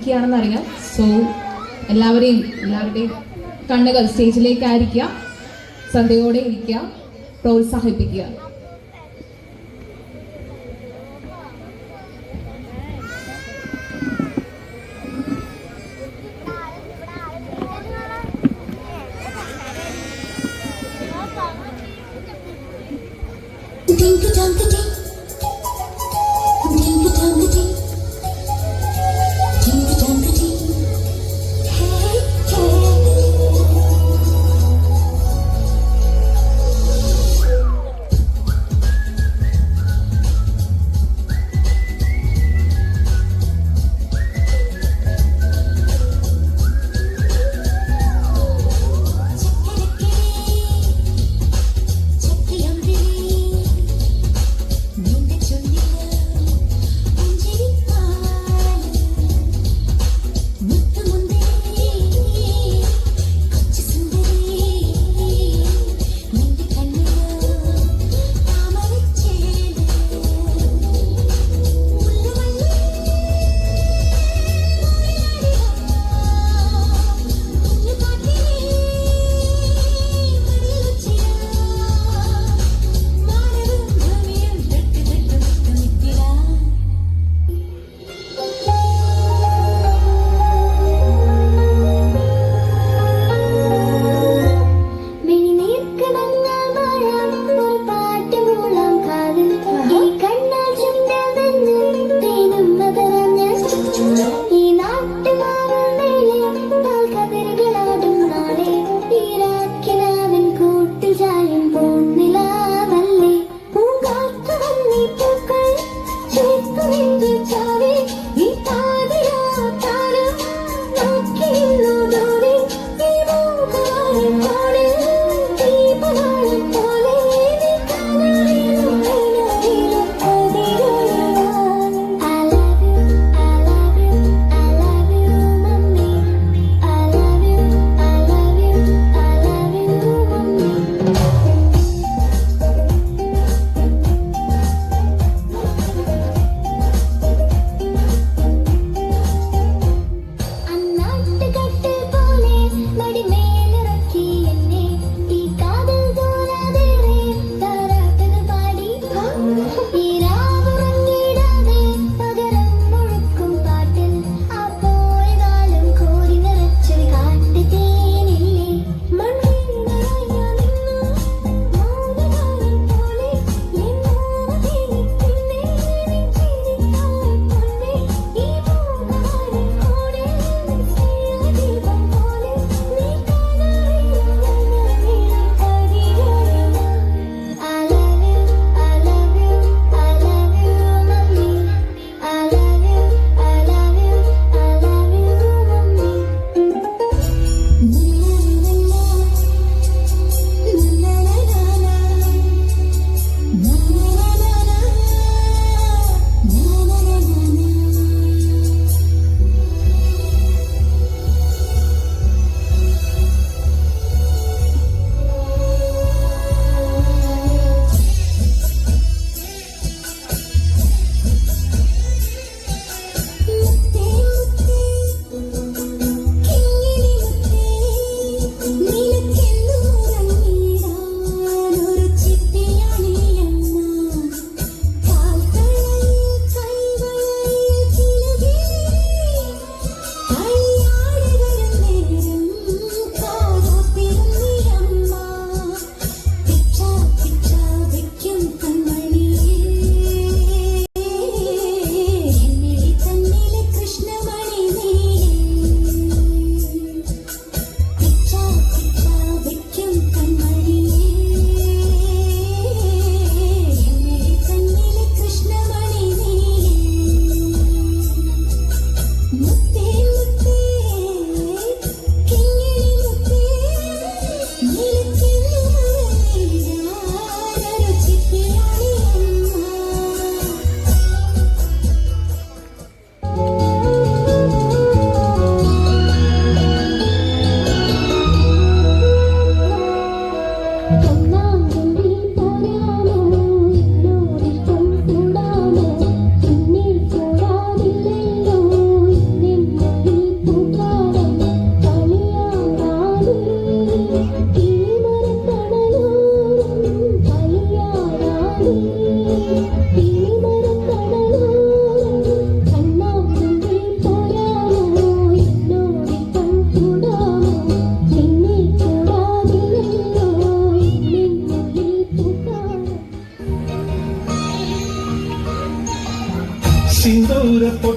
ഇരിക്കുകയാണെന്ന് അറിയാം. സോ എല്ലാവരുടെയും കണ്ണുകൾ സ്റ്റേജിലേക്ക് ആയിരിക്കുക, ശ്രദ്ധയോടെ ഇരിക്കുക, പ്രോത്സാഹിപ്പിക്കുക.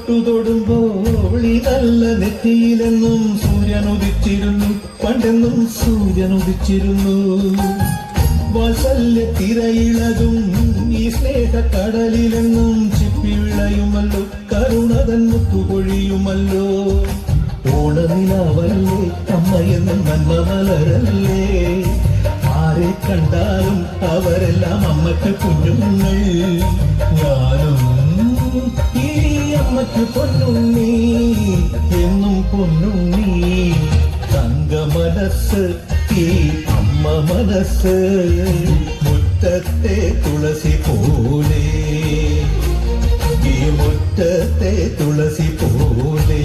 തൊടുമ്പോൾ ഈ നല്ല നെറ്റിയിലെന്നും സൂര്യൻ ഉദിച്ചിരുന്നു, പണ്ടെന്നും സൂര്യൻ ഉദിച്ചിരുന്നു. വാത്സല്യ തിരയിളകും ഈ സ്നേഹക്കടലിലെന്നും ചിപ്പി വിളയുമല്ലോ, കരുണതൻ മുത്തുപൊഴിയുമല്ലോ. ഓണനിലാവല്ലേ അമ്മയെന്നും നന്മ മലരല്ലേ, ആരെ കണ്ടാലും അവരെല്ലാം അമ്മയ്ക്ക് കുഞ്ഞുങ്ങൾ. ഞാനും ഈ അമ്മയ്ക്ക് പൊന്നുണ്ണി, എന്നും പൊന്നുണ്ണി. തങ്ക മനസ്സ് ഈ അമ്മ മനസ്സ്, മുറ്റത്തെ തുളസി പോലെ, ഈ മുറ്റത്തെ തുളസി പോലെ.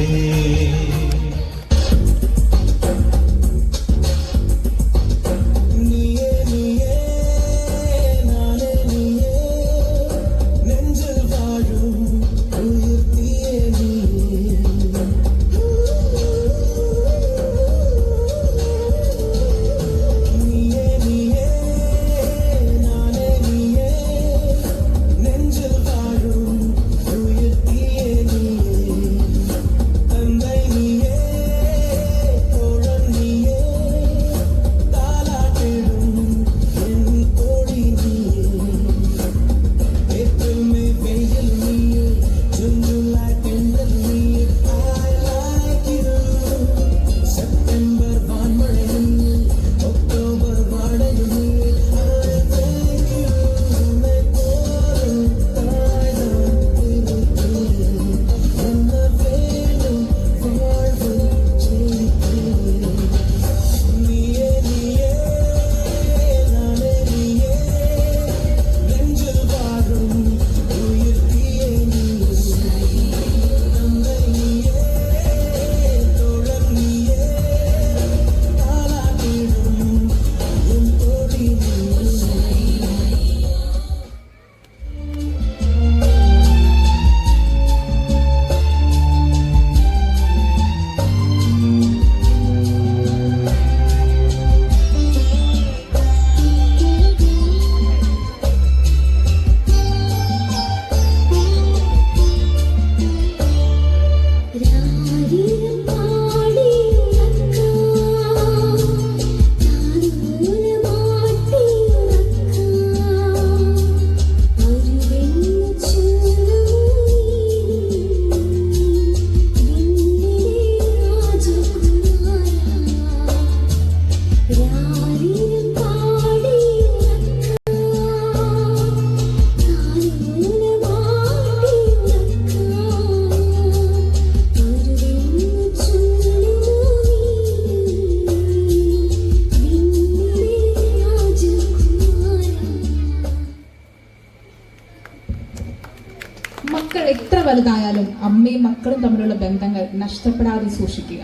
മക്കൾ എത്ര വലുതായാലും അമ്മയും മക്കളും തമ്മിലുള്ള ബന്ധങ്ങൾ നഷ്ടപ്പെടാതെ സൂക്ഷിക്കുക.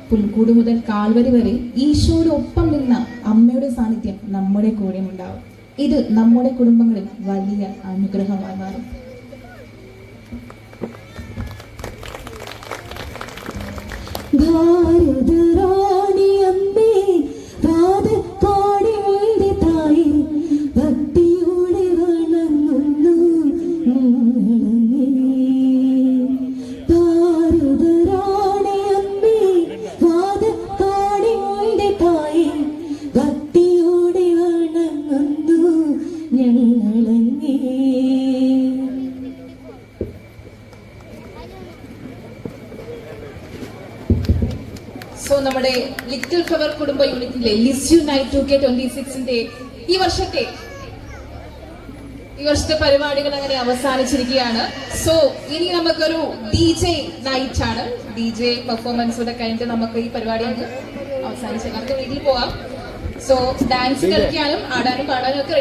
പുൽക്കൂട് മുതൽ കാൽവരി വരെ ഈശോയുടെ ഒപ്പം നിന്ന അമ്മയുടെ സാന്നിധ്യം നമ്മുടെ കൂടെ ഉണ്ടാവും. ഇത് നമ്മുടെ കുടുംബങ്ങളിൽ വലിയ അനുഗ്രഹമായി മാറും. ഭാരതറാണി അമ്മേ പാദത്തോടെ തായി ഭക്തിയോടെ വണങ്ങുന്നു. ഭാരതറാണി അമ്മേ പാദത്തോടെ തായി ഭക്തിയോടെ വണങ്ങുന്നു ഞങ്ങളങ്ങേ. സോ നമ്മുടെ ലിറ്റിൽ ഫ്ലവർ കുടുംബ യൂണിറ്റിലെ ലിസ്യു നൈറ്റ് 2K26 ഈ വർഷത്തെ പരിപാടികൾ അങ്ങനെ അവസാനിച്ചിരിക്കുകയാണ്. സോ ഇനി നമുക്കൊരു DJ നൈറ്റ് ആണ്. DJ പെർഫോമൻസ് കൂടെ കഴിഞ്ഞിട്ട് നമുക്ക് ഈ പരിപാടി അവസാനിച്ച് നമുക്ക് വീട്ടിൽ പോവാം. സോ ഡാൻസ് കളിക്കാനും ആടാനും പാടാനും ഒക്കെ